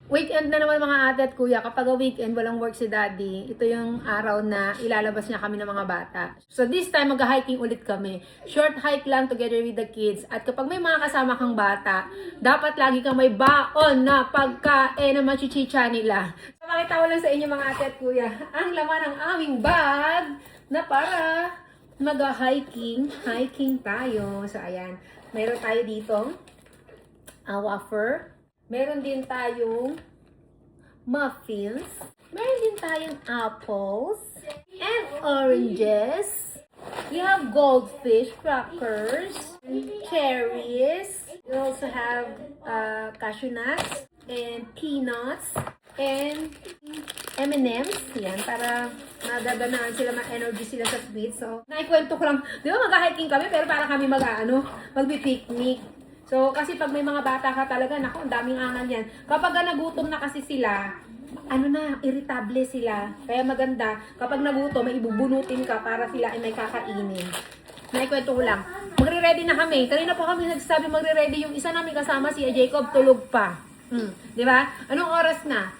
Weekend na naman mga ate at kuya. Kapag weekend, walang work si daddy, ito yung araw na ilalabas niya kami ng mga bata. So this time, mag-hiking ulit kami. Short hike lang together with the kids. At kapag may mga kasama kang bata, dapat lagi kang may baon na pagkain na machichicha nila. So makita ko lang sa inyo mga ate at kuya, ang laman ng aming bag na para mag-hiking. Hiking tayo. So ayan, mayroon tayo dito wafer. Meron din tayong muffins. Meron din tayong apples and oranges. We have goldfish crackers, cherries. We also have cashew nuts and peanuts and M&M's. Yan, para nagaganaan sila, ma-energy sila sa sweet. So, naikwento ko lang. Di ba mag-hiking kami pero para kami mag-picnic. So, kasi pag may mga bata ka talaga, naku, ang daming angan yan. Kapag nagutom na kasi sila, irritable sila. Kaya maganda, kapag nagutom, may ibubunutin ka para sila ay may kakainin. Naikwento ko lang. Magre-ready na kami. Kanina pa kami nagsasabi magre-ready. Yung isa namin kasama, si Jacob, tulog pa. Di ba? Anong oras na?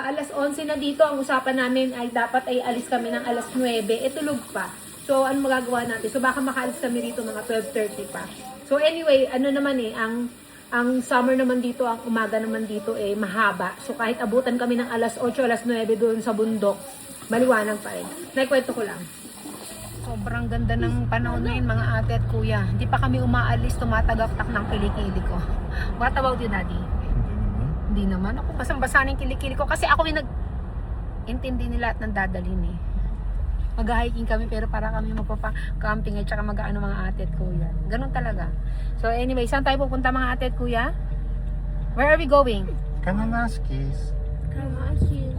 Alas 11 na dito. Ang usapan namin ay dapat ay alis kami ng alas 9. Tulog pa. So, ano magagawa natin? So, baka makaalis kami dito mga 12:30 pa. So anyway, ano naman ang summer naman dito, ang umaga naman dito mahaba. So kahit abutan kami ng alas 8, alas 9 doon sa bundok, maliwanag pa rin. Naikwento ko lang. Sobrang ganda ng panahon ngayon mga ate at kuya. Hindi pa kami umaalis, tumatagaktak ng kilikili ko. What about you, daddy? Hindi naman. Ako basang-basa ng kilikili ko kasi ako yung nag-intindi nila at nang dadalhin mag-hiking kami pero para kami magpapa-camping at saka mag-ano mga ate at kuya. Ganun talaga. So anyway, saan tayo pupunta mga ate at kuya? Where are we going? Kananaskis.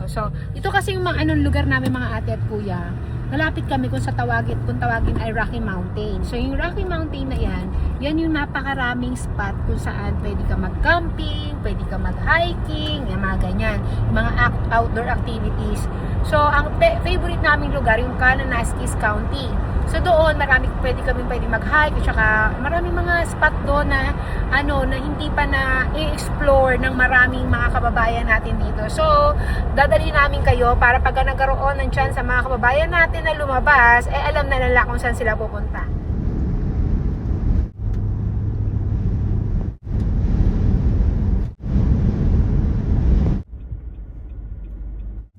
So, ito kasi yung mga anong lugar namin mga ate at kuya. Malapit kami kung tawagin ay Rocky Mountain. So yung Rocky Mountain na yan yung napakaraming spot kung saan pwede ka mag-camping, pwede ka mag-hiking, yung mga ganyan, yung mga outdoor activities. So ang favorite naming lugar yung Kananaskis County. So doon pwede mag-hike at saka maraming mga spot doon na na hindi pa na i-explore ng maraming mga kababayan natin dito. So dadali namin kayo para pag nagkaroon ng chance sa mga kababayan natin na lumabas, alam na nila kung saan sila pupunta.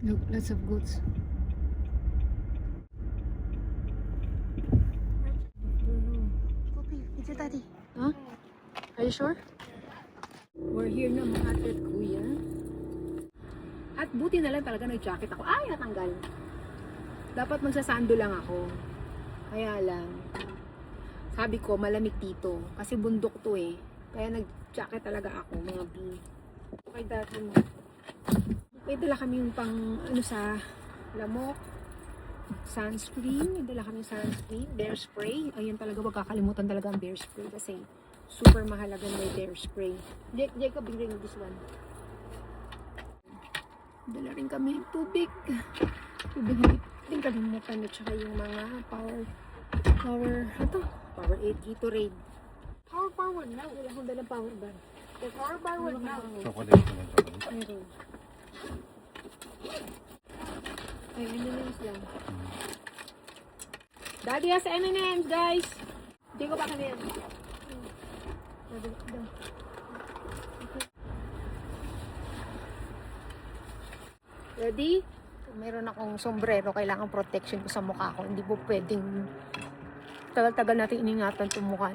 Look, lots of goats. It's daddy. Huh? Are you sure? We're here na mga ate at kuya. At buti na lang talaga nag-jacket ako. Ay, natanggal. Dapat magsasando lang ako. Kaya lang, sabi ko malamig dito. Kasi bundok to Kaya nag-jacket talaga ako, mga B. Okay, dati. May dala kami yung pang sa lamok. Sunscreen. May dala kami sunscreen. Bear spray. Ayun talaga, wag kakalimutan talaga ang bear spray. Kasi super mahalaga may bear spray. Jacob, bring this one. Dala rin kami tubig. Tubig din kalimutan. At saka yung mga power 8 Gatorade. Power na. Wala akong dalang power bag. Power na. Chocolate na chocolate. Meron. Ay, M&M's lang. Daddy has M&M's, guys. Hindi ko pa kami yan. Ready? Meron akong sombrero. Kailangan protection ko sa mukha ko. Hindi po pwedeng tagal-tagal natin iningatan itong mukha.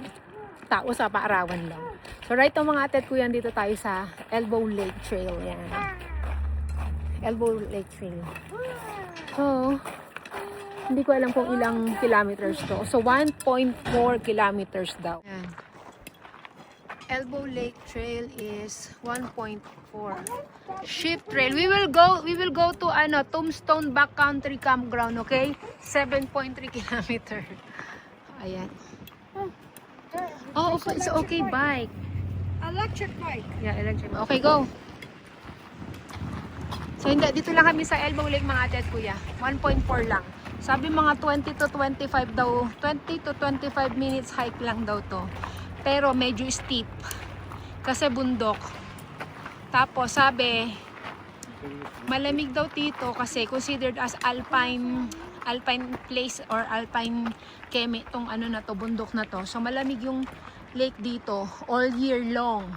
Tao sa paarawan lang. So right now mga ate at kuya, dito tayo sa Elbow Lake Trail. Yan. Elbow Lake Trail. So, hindi ko alam kung ilang kilometers to. So, 1.4 kilometers daw. Ayan. Elbow Lake Trail is 1.4. Ship Trail. We will go to Tombstone Backcountry Campground, okay? 7.3 kilometer. Ayan. Oh, okay. It's okay bike. Electric bike. Yeah, electric. Okay, go. So, dito lang kami sa Elbow Lake mga ate at kuya. 1.4 lang. Sabi mga 20 to 25 daw. 20 to 25 minutes hike lang daw to. Pero medyo steep. Kasi bundok. Tapos sabi, malamig daw dito kasi considered as alpine place or alpine keme tong ano na to, bundok na to. So malamig yung lake dito all year long.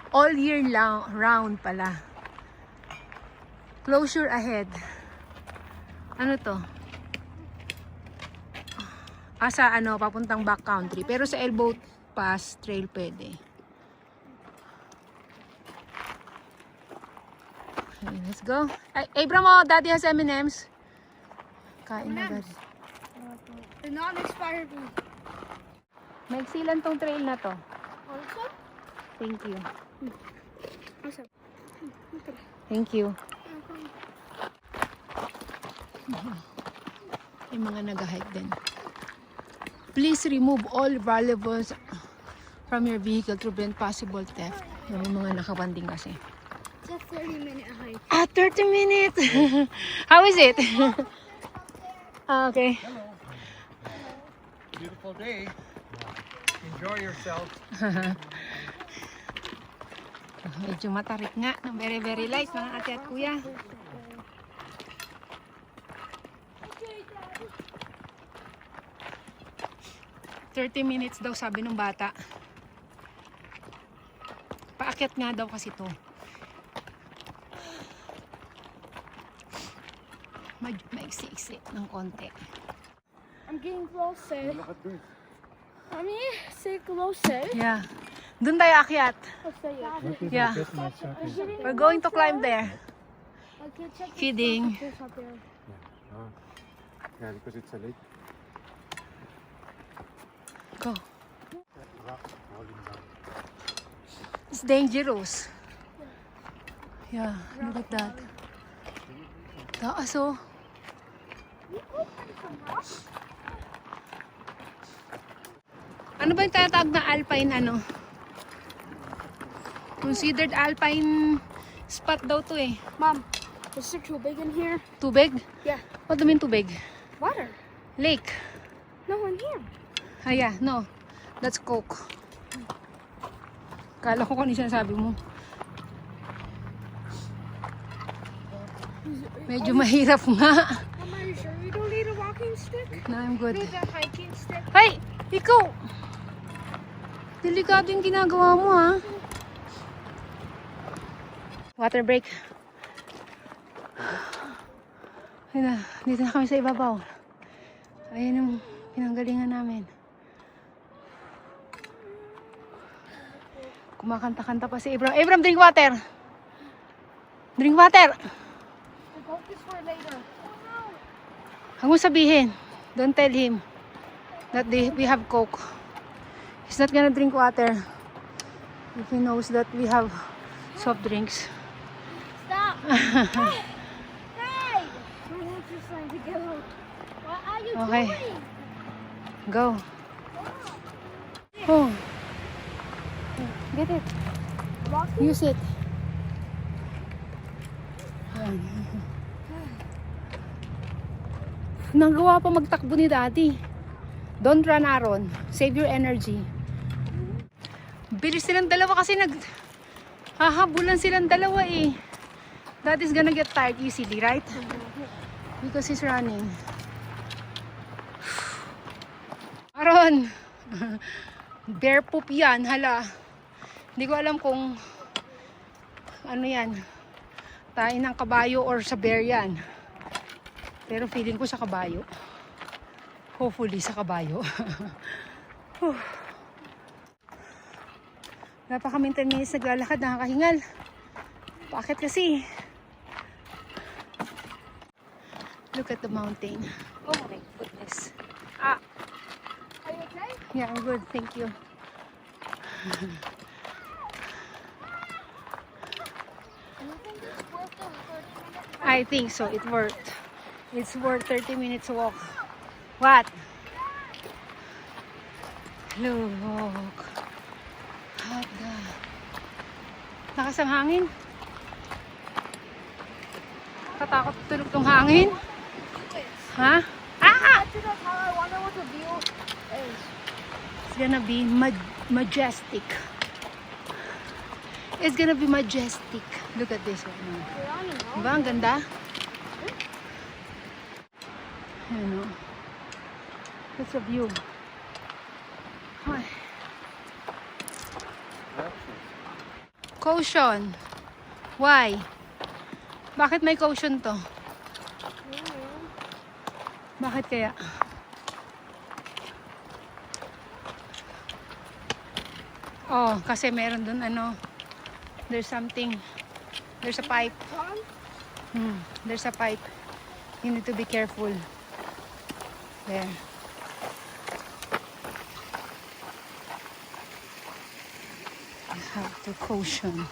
All year long, round pala. Closure ahead. Ano to? Sa ano, papuntang backcountry. Pero sa Elbow Pass Trail pwede. Okay, let's go. Ay, Abram, oh, Daddy has M&M's. Kain na, Daddy. The non-expired one. Maiksi lang tong trail na to. Also? Thank you. What's up? Thank you. May mga nag-hike din. Please remove all valuables from your vehicle to prevent possible theft. May mga nakabanding kasi. It's a 30-minute hike. 30 minutes! How is it? Okay. Beautiful day. Enjoy yourself. Medyo matarik nga ng very very light mga ate at kuya. "30 minutes daw sabi ng bata. Paakyat nga daw kasi to. Maiksi-iksi ng konti. I'm getting closer. Look at this. Mommy, say closer. Yeah. Doon tayo akyat. I'll say it. Yeah. We're going to climb there. Okay, check this Kidding. out. There's up there. Yeah, because it's a lake. Go. Rocks falling down. It's dangerous. Yeah, look at that. Taas oh. Ano ba yung tinatawag na alpine ano? Considered alpine spot daw to eh. Mom, is there too big in here? Tubig? Yeah. What do you mean tubig? Water. Lake. No, in here. Ah, yeah, no. That's Coke. Kala ko kung ano yung sinasabi mo. Medyo mahirap nga. Mom, are you sure you don't need a walking stick? No, I'm good. Need a hiking stick? Hey! Ikaw! Delikado yung ginagawa mo ha. Water break. Ayun na, dito na kami sa ibabaw. Ayan yung pinanggalingan namin. Kumakanta-kanta pa si Abram. Abram, drink water! Drink water! The Coke is for later. Huwag mo sabihin. Don't tell him that we have Coke. He's not gonna drink water if he knows that we have soft drinks. Stop! Hey! Hey! My hands are starting to get low. What are you Okay. doing? Go. Oh. Get it. Walking? Use it. Ayan. Nagawa pa magtakbo ni Daddy. Don't run, Aaron. Save your energy. Bilis silang dalawa kasi hahabulan silang dalawa eh. Daddy's gonna get tired easily, right? Because he's running. Aaron! Bear poop yan, hala. Hindi ko alam kung ano yan. Tain ng kabayo or sa bear yan. Pero feeling ko sa kabayo. Hopefully sa kabayo. Wala pa kami 10 minutes naglalakad, nakakahingal. Bakit kasi? Look at the mountain. Oh my goodness. Ah, Are you okay? yeah, I'm good. Thank you. I think so. It's worth 30 minutes walk. What? Look. Hot the. Lakas ang hangin. Katakot tulog tong hangin. Ha? Ah! Get to the tower. I wonder what the view is. It's gonna be majestic. It's gonna be majestic. Look at this one. Diba? Ang ganda? Ano? That's a view. Ay. Caution. Why? Bakit may caution to? Bakit kaya? Oh, kasi meron dun ano. There's something. There's a pipe. There's a pipe. You need to be careful. There. You have to caution.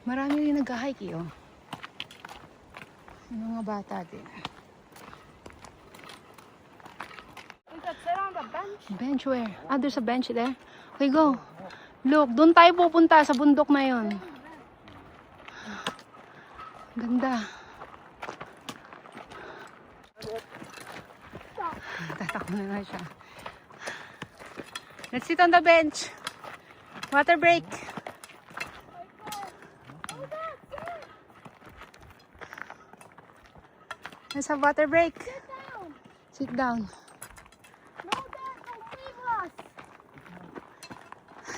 Marami rin nag-hike oh. Yung mga bata din. Sit on the bench. Bench where? Ah, there's a bench there. Okay, go. Look, doon tayo pupunta sa bundok na yon. Ganda. Tatakbo na nga siya. Let's sit on the bench. Water break. Let's have water break. Sit down. No, Dad, don't leave us.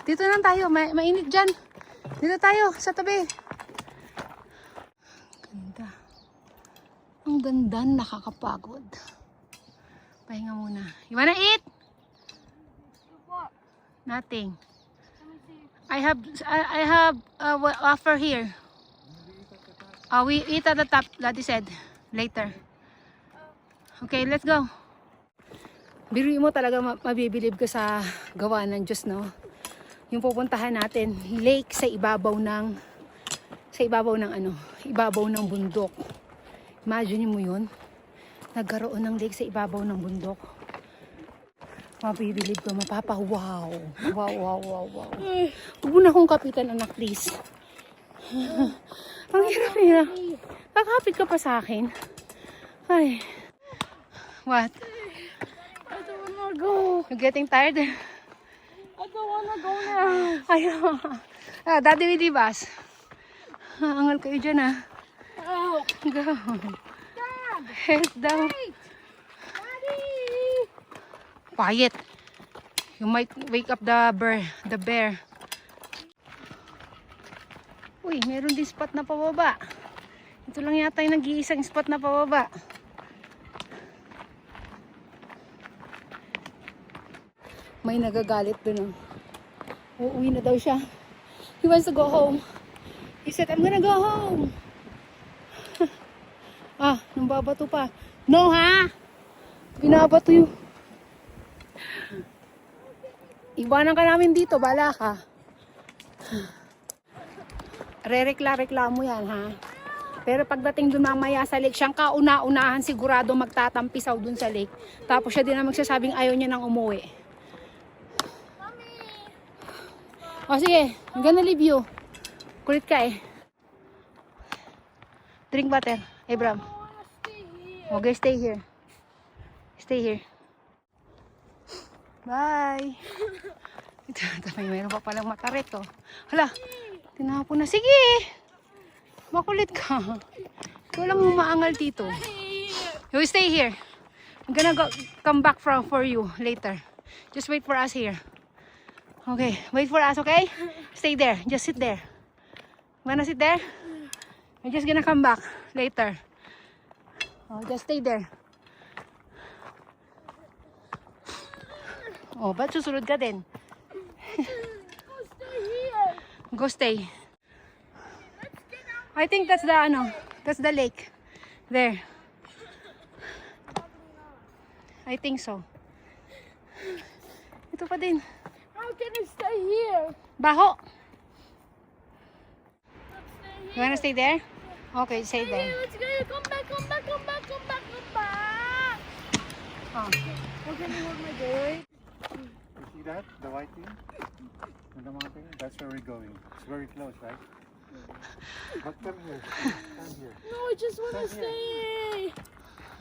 Dito lang tayo. Mainit dyan. Dito tayo, sa tabi. Ganda. Ang ganda, nakakapagod. Pahinga muna. You wanna eat? What? Nothing. Let me see. I have offer here. We eat at the top, Daddy said. Later. Okay, let's go. Biruin mo talaga mabibilib ka sa gawa ng Diyos, no? Yung pupuntahan natin, lake sa ibabaw ng ano, ibabaw ng bundok. Imagine mo yun. Nagkaroon ng lake sa ibabaw ng bundok. Mabibilib ka, wow. Wow. Huwag mo na akong kapitan, anak, please. Ang hirap. Kakapit ka pa sa akin. Ay. What? I don't wanna go. You're getting tired? I don't wanna go now. Ayaw. Daddy with the bus. Angal kayo dyan, ah. Oh, Go. Dad. Head down. Wait. Daddy. Quiet. You might wake up the bear. Uy, meron din spot na pababa. Ito lang yata yung nag-iisang spot na pababa. May nagagalit dun, oh. Uuwi na daw siya. He wants to go home. He said, I'm gonna go home. Nang babato pa. No, ha? Binabato yung... Iwanan ka namin dito, bala ka. Rereklamo yan, ha? Pero pagdating dun mamaya sa lake, siyang kauna-unahan sigurado magtatampisaw dun sa lake. Tapos siya din ang magsasabing ayaw niya nang umuwi. O sige, I'm gonna leave you. Kulit ka eh. Drink water, Abram. Okay, stay here. Stay here. Bye. Ito, mayroon pa palang matarik, oh. Hala, tinapon na. Sige! Makulit ka. Ikaw lang umaangal dito. You stay here. I'm gonna come back for you later. Just wait for us here. Okay, wait for us, okay? Stay there. Just sit there. Wanna sit there? I'm just gonna come back later. Oh, just stay there. Oh, ba't susunod ka din? Stay here. Go stay. I think that's the lake. There. I think so. Ito pa din. How can I stay here? Baho. Let's stay here. You wanna stay there? Okay, stay Hey, there. let's go. Come back. Oh. How can you hold my boy? You see that? The white thing? And the mountain? That's where we're going. It's very close, right? But come here. Come here. No, I just want to stay.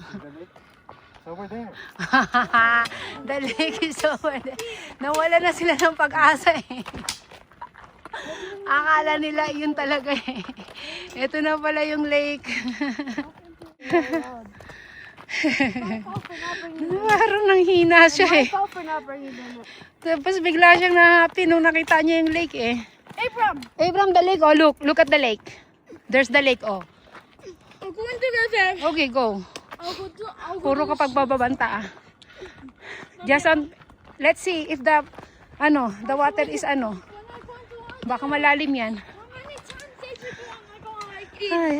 See the lake? It's over there. The lake is over there. Nawala na sila ng pag-asa eh. Akala nila yun talaga eh. Ito na pala yung lake. Parang nanghina siya eh. My fault for not bringing them up. Tapos bigla siyang na-happy nung nakita niya yung lake eh. Abram, Abram, the lake. Oh, look at the lake. There's the lake, oh. I'm going to get there. Okay, go. I'll go Puro kapag bababanta ah. Just let's see if the water is baka malalim yan. Hi,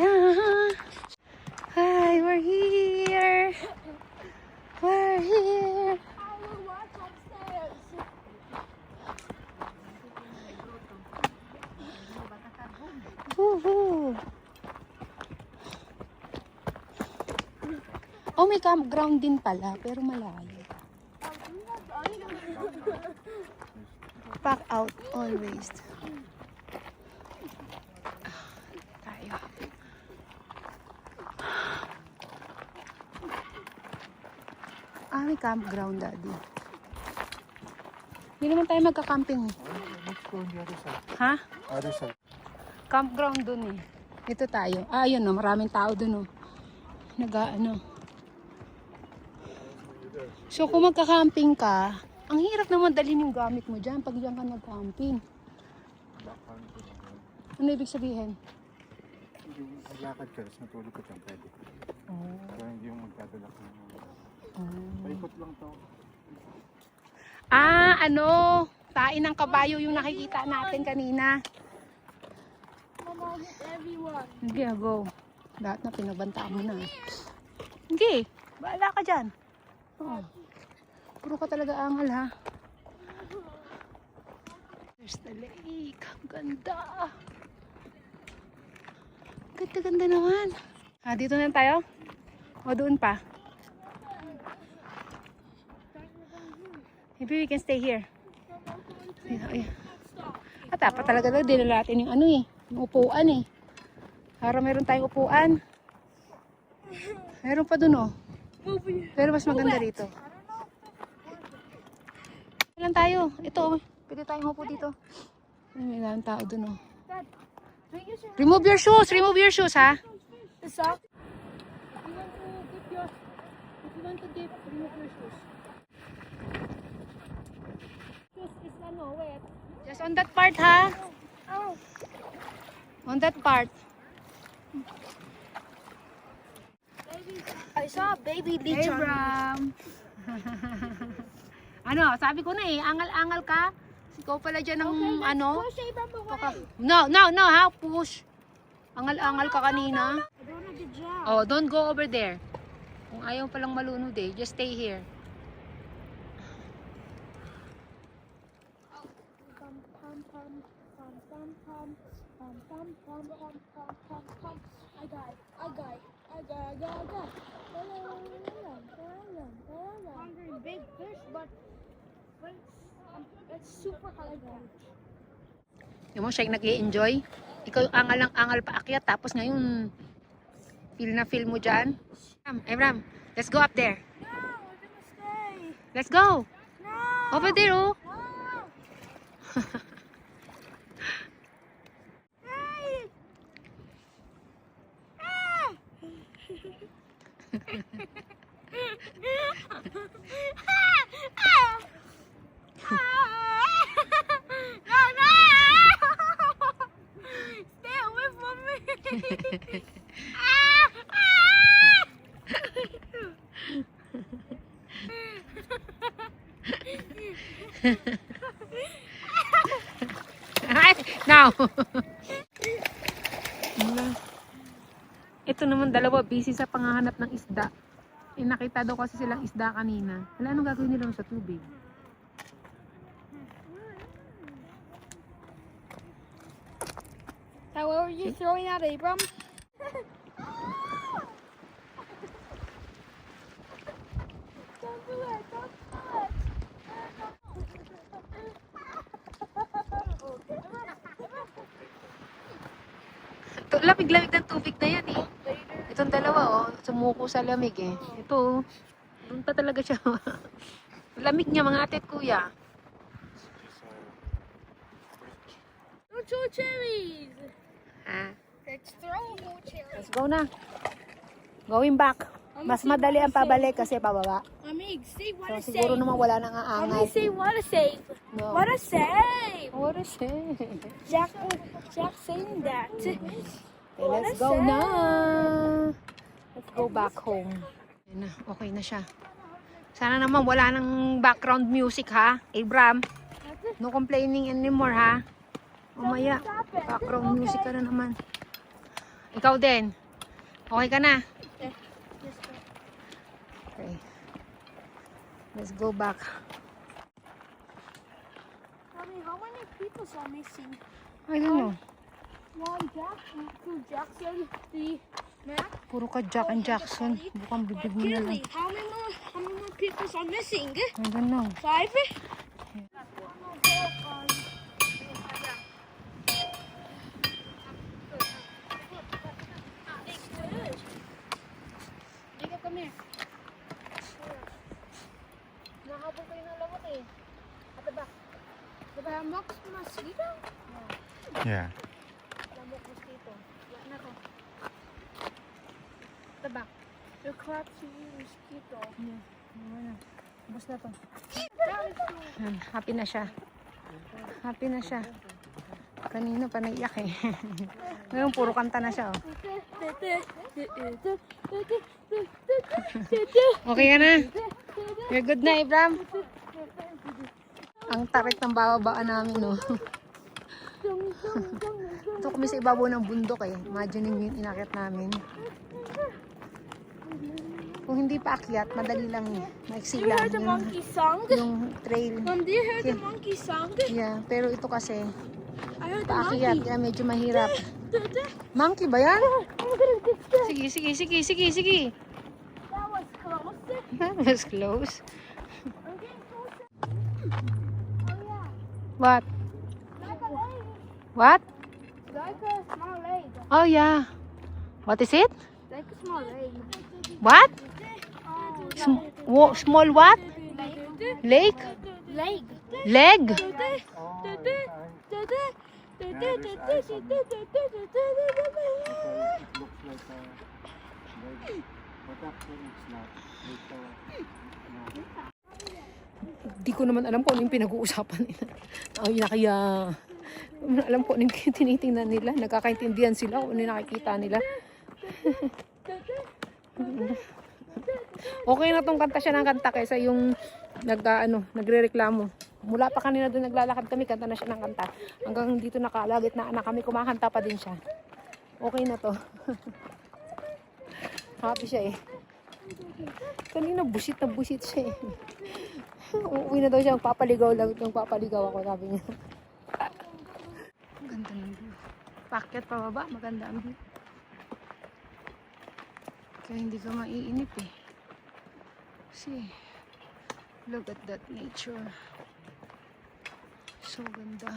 hi, we're here. We're here. Woohoo. Oh, may campground din pala, pero malayo. Pack out always. Tayo. May campground, Daddy. Hindi naman tayo magka-camping. Let's go on the other side. Ha? Other side. Campground dun eh. Ito tayo. Ayun maraming tao dun So kung magka-camping ka, ang hirap naman dalhin yung gamit mo dyan pag dyan ka nag-camping. Ano ibig sabihin? Yung maglakad ka, tapos matulog ka dyan, pwede. Pero hindi yung magdadala ka. Paikot lang to. Tain ng kabayo yung nakikita natin kanina. Mama, hit everyone. Sige, go. Lahat na pinabanta mo na. Sige, baala ka dyan. Oh. Puro ka talaga angal ha. There's the lake. Ang ganda. Ganda-ganda naman. Dito na tayo? O doon pa? Maybe we can stay here. Ay. At dapat talaga dinala natin yung yung upuan eh. Para meron tayong upuan. Meron pa dun Pero mas maganda rito. Ilan tayo? Ito, pwede tayong upo dito. May ilang tao dun Dad, don't use your Remove your shoes! Remove your shoes ha! the sock. If you want to dip, remove your shoes. Shoes is wet. Just on that part ha! Oh, On that part. I saw a baby leech on Sabi ko na angal-angal ka. Ikaw pala dyan ng Push Abram away. No, ha? Push. Angal-angal ka kanina. I don't have the jam. Oh, don't go over there. Kung ayaw palang malunod just stay here. Pum, pum, pum, pum, pum, pum, pum, pum, pum, pum, pum, pum, pum. I got it. Hungry big fish, but it's super hard. Yung mo siya nag-i-enjoy. Ikaw angal lang angal pa akyat. Tapos ngayon, feel mo dyan. Abram, let's go up there. No, we're gonna stay. Let's go. No. Over there No. Stay away from me. Now. Ito naman dalawa busy sa panghahanap ng isda. Nakita daw kasi silang isda kanina. Wala, anong gagawin nila sa tubig? Now, what were you throwing at Abram? Don't do it. Don't do it. Lamig-lamig ng tubig na yan Itong dalawa sumuko sa lamig Ito doon pa talaga siya. Lamig niya mga ate at kuya. two cherries. Ah, Let's throw more cherries. let's go na. Going back. Mas madali ang pabalik kasi pababa. Mommy, say So, what a siguro save. naman wala nang Mommy, aangat. say what a save. No. What a save. What is it? Jack saying that. Okay, let's go na. Let's go back home. Ayan na, okay na siya. Sana naman wala nang background music ha, Abram. No complaining anymore ha. Umaya, background music ka na naman. Ikaw din. Okay ka na? Okay. Let's go back. Mommy, how many people are missing? I don't know. One Jack, two Jackson, three Mac. Puro ka Jack and Jackson. Bukang bibig mo na lang. Kinley, how many more people are missing? I don't know. 5? Jacob, come here. Nahabol kayo ng lamot eh. At the back. The mosquito? Yeah. Lamok mosquito. Wala na to. At the back. The crab mosquito. Yeah. Wala na. Ubus na to. Yan, happy na siya. Happy na siya. Kanina pa naiyak eh. Ngayon puro kanta na siya oh. Okay ka na? You're good na, Abram? Ang tarik ng bababaan namin, no? Ito kami sa ibabaw ng bundok eh. Imagine yung inakit namin. Kung hindi pa akyat, madali lang eh. Maiksi Do you lang hear the yung, monkey song? yung trail. Mom, do you hear the Yeah. monkey song? Yeah, pero ito kasi, I heard the paakyat, monkey. kaya medyo mahirap. Monkey ba yan? Sige, sige, sige, sige, sige. That was close. That was close. I'm getting closer. Oh yeah, What? like a leg. What? Like a small leg. Oh yeah. What is it? Like a small leg. What? Oh. Small what? Lake? Leg. Leg? It looks like a leg, but actually it's not. It's Di ko naman alam kung ano yung pinag-uusapan nila. Ay, kaya alam ko ano yung tinitingnan nila. Nagkakaintindihan sila kung ano yung nakikita nila. Okay na tong kanta siya ng kanta kaysa yung nagre-reklamo. Mula pa kanina doon naglalakad kami, kanta na siya ng kanta. Hanggang dito nakalagit na anak kami, kumakanta pa din siya. Okay na to. Happy siya eh. Kanina busit na busit siya eh. Uuwi na daw siya, magpapaligaw lang. Magpapaligaw ako, sabi niya. Ganda ng view. Pakyat pa baba, maganda ang view. Kaya hindi ka maiinip eh. See, look at that nature. So ganda.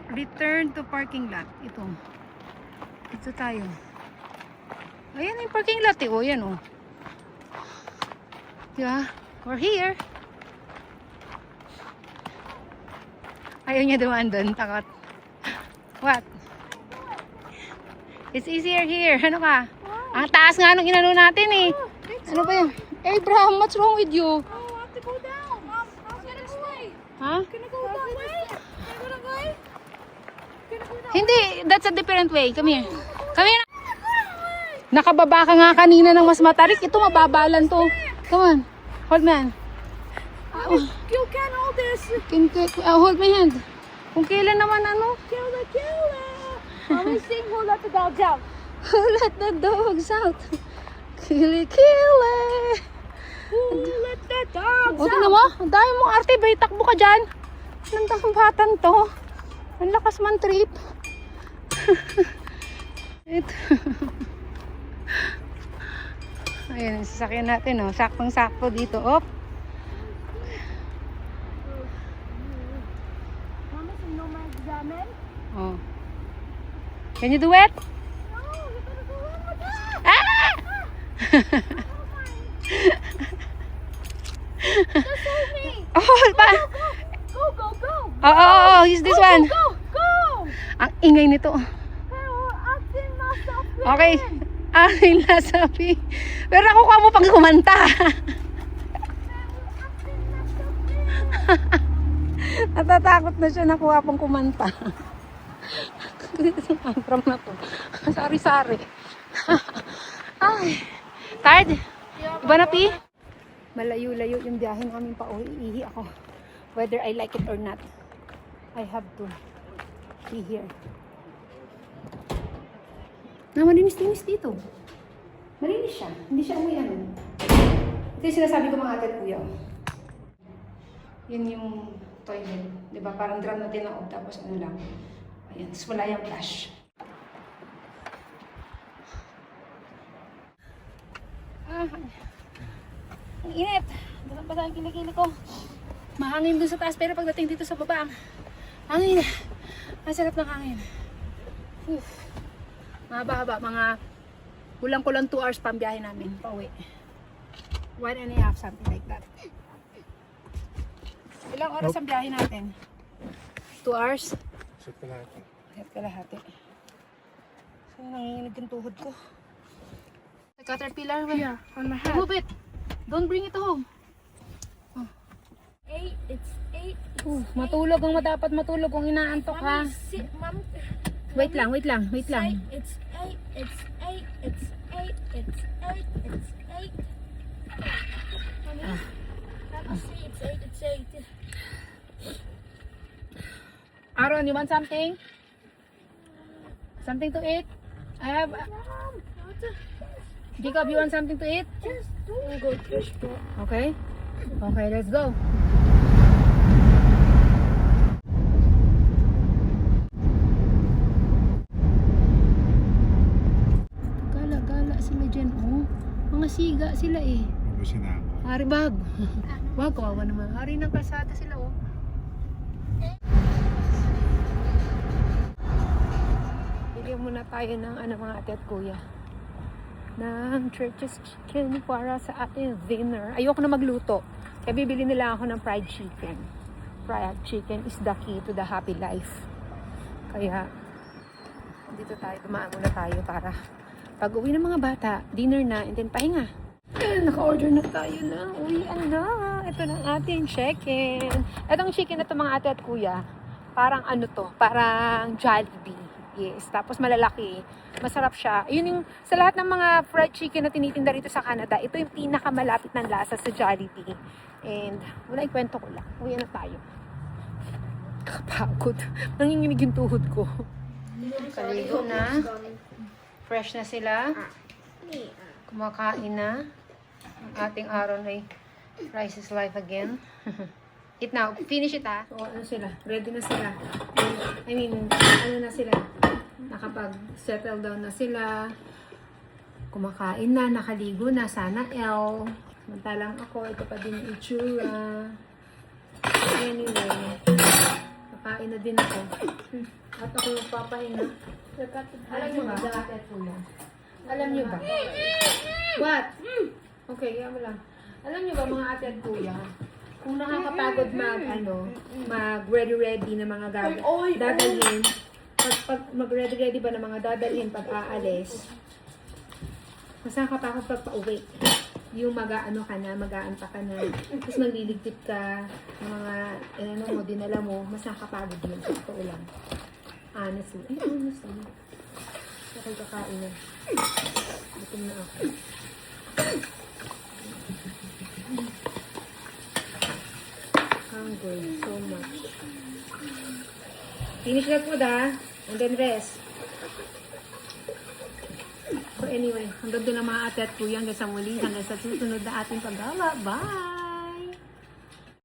Return to parking lot. Ito. Ito tayo. Ayan yung parking lot eh. O, yan o. Yeah, we're here. Ayaw niya dumaan doon. Takot. What? It's easier here. Ano ka? Ang taas nga nung inano natin eh. Ano ba yun? Abraham, what's wrong with you? Oh, I have to go down. Mom, I was gonna way. Ha? Can I go that way? Can I go that way? Can I go that Hindi, that's a different way. Come here. Come here. Nakababa ka nga kanina ng mas matarik. Ito mababalan to. Come on. Hold my hand. way? You can't hold this. Hold my hand. Kung kailan naman ano. Kill it. Mommy, sing Who Let the Dogs Out. Who let the dogs out? Kill it, kill it. Who let the dogs O, out? tingnan mo. Ang dami mong arte. Bay, takbo ka dyan. Anong takambatan to? Ang lakas man trip. Ito. Ayan, sasakyan natin, oh. Saktong-sakto dito. Op. Mama, you know my examen? Oh. Can you do it? No, you gotta go in with that. Ah! Just hold me. Oh, pa. Go. Oh, use this one. Go! Go! Ang ingay nito. Hey, we're acting myself. Okay. Akin na sabi. Pero nakukuha mo pag kumanta. Natatakot na siya nakuha pang kumanta. Antram na to. Sari-sari. Ay. Tired? Iba na, Pi? Malayo-layo yung biyahe namin pa uwi. Ihi ako. Whether I like it or not. I have to be here. Na malinis-linis dito. Malinis siya. Hindi siya umuwi ano. Ito yung sinasabi ko mga ate at kuya. Yun yung toilet. Diba? Parang drum na tinaob. Tapos ano lang. Ayan. Tapos wala yung flash. Ang init. Basang-basa ang kilikili ko. Mahangin dun sa taas. Pero pagdating dito sa baba, hangin. Ang sarap ng hangin. Mahaba-haba, mga kulang-kulang 2 hours pang biyahe namin pauwi. 1.5, something like that. Ilang oras ang biyahe natin? 2 hours? Sa kalahati. Kahit kalahati. So, nanginginig yung tuhod ko. The caterpillar, Yeah, on my head. move it! Don't bring it home. 8, it's 8. Matulog ang dapat matulog kung inaantok ha. Sit, Mom. Wait lang. It's 8, it's 8, it's 8, it's 8, it's 8. Mommy, let me see, it's 8, it's 8. Aaron, you want something? Something to eat? I have... Mom, what the? Jacob, you want something to eat? Just do it. Go fish bowl. Okay? Okay, let's go. Gala-gala sila dyan, oh. Mga siga sila eh. Ano sinama? Hari bag. Wag, kawawa naman. Hari ng kalsada sila, oh. Bigyan muna tayo ng mga ate at kuya. Ng Church's Chicken para sa ating dinner. Ayoko na magluto. Kaya bibili nila ako ng fried chicken. Fried chicken is the key to the happy life. Kaya, dito tayo, dumaan muna tayo para pag uwi ng mga bata, dinner na, and then pahinga. Naka-order na tayo ng uwian na. Ito na ang ating chicken. Itong chicken na ito mga ate at kuya, parang ano to, parang Jollibee. Yes, tapos malalaki. Masarap siya. Yun yung, sa lahat ng mga fried chicken na tinitinda rito sa Canada, ito yung pinakamalapit ng lasa sa Jollibee. And, wala ikwento ko lang. Uwi na tayo. Kakapagod. Nanginginig yung tuhod ko. Kaligo na. Fresh na sila. Kumakain na. Ang ating Aaron ay rice is life again. Eat now. Finish it ha. So, ano sila? Ready na sila. I mean, ano na sila? Nakapag-settle down na sila. Kumakain na, nakaligo na. Sana L. Samantalang ako, ito pa din yung itsura. Anyway, kakain na din ako. At ako magpapahinga. Alam nyo ba? Alam nyo ba? What? Okay, yan mo lang. Alam nyo ba mga ate at kuya? Kung nakakapagod mag ready na mga dadalhin, pag mag-ready ba na mga dadalhin pag aalis, mas nakakapagod pag pauwi. Yung mag-aano ka na, mag-aanta ka na, tapos magliligtip ka ng mga, mo, dinala mo, mas nakakapagod yun. Totoo lang. Honestly. Ay, honestly. Okay, kakain na. Gutom na ako. Hungry so much. Finish na food ha. And then rest. So anyway, hanggang doon ang mga ate at kuya hanggang sa muli. Hanggang sa susunod na ating paggawa. Bye!